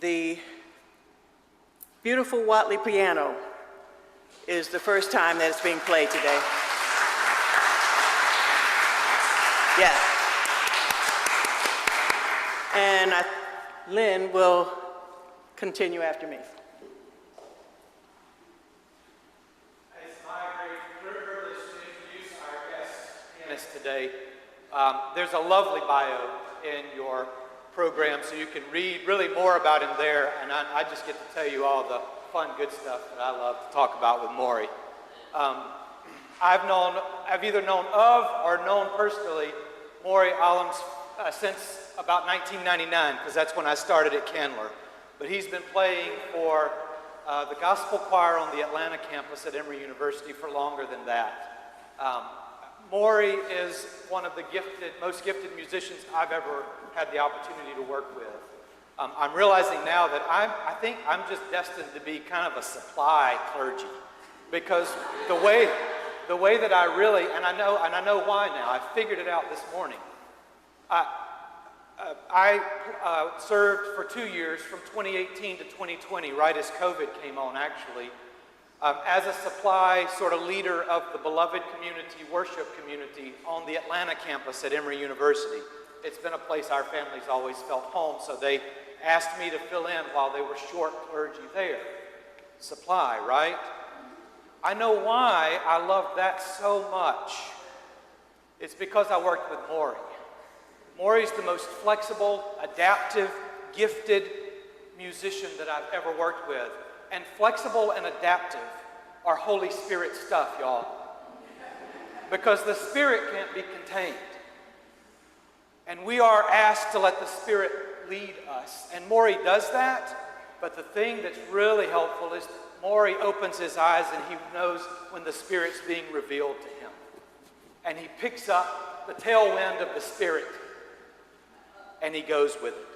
The beautiful Watley piano is the first time that it's being played today. Yeah. And Lynn will continue after me. It's my great privilege to introduce our guest pianist today. There's a lovely bio in your program, so you can read really more about him there, and I just get to tell you all the fun, good stuff that I love to talk about with Maury. I've either known of or known personally Maury Allums since about 1999, because that's when I started at Candler. But he's been playing for the gospel choir on the Atlanta campus at Emory University for longer than that. Maury is one of the most gifted musicians I've ever had the opportunity to work with. I'm realizing now that I think I'm just destined to be kind of a supply clergy, because the way that I really, and I know why now. I figured it out this morning. I served for 2 years, from 2018 to 2020, right as COVID came on, actually, as a supply sort of leader of the beloved community, worship community on the Atlanta campus at Emory University. It's been a place our family's always felt home, so they asked me to fill in while they were short clergy there. Supply, right? I know why I love that so much. It's because I worked with Maury. Maury's the most flexible, adaptive, gifted musician that I've ever worked with. And flexible and adaptive are Holy Spirit stuff, y'all. Because the Spirit can't be contained. And we are asked to let the Spirit lead us. And Maury does that, but the thing that's really helpful is Maury opens his eyes and he knows when the Spirit's being revealed to him. And he picks up the tailwind of the Spirit and he goes with it.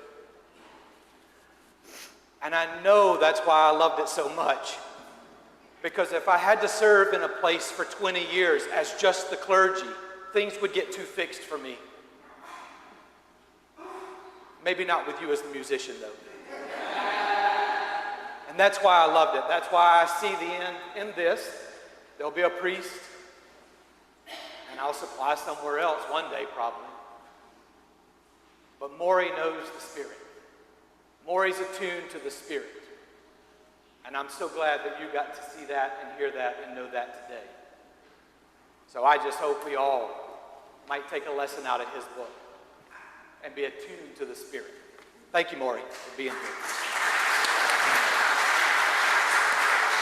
And I know that's why I loved it so much. Because if I had to serve in a place for 20 years as just the clergy, things would get too fixed for me. Maybe not with you as the musician, though. And that's why I loved it. That's why I see the end in this. There'll be a priest, and I'll supply somewhere else one day, probably. But Maury knows the Spirit. Maury's attuned to the Spirit. And I'm so glad that you got to see that and hear that and know that today. So I just hope we all might take a lesson out of his book and be attuned to the Spirit. Thank you, Maury, for being here.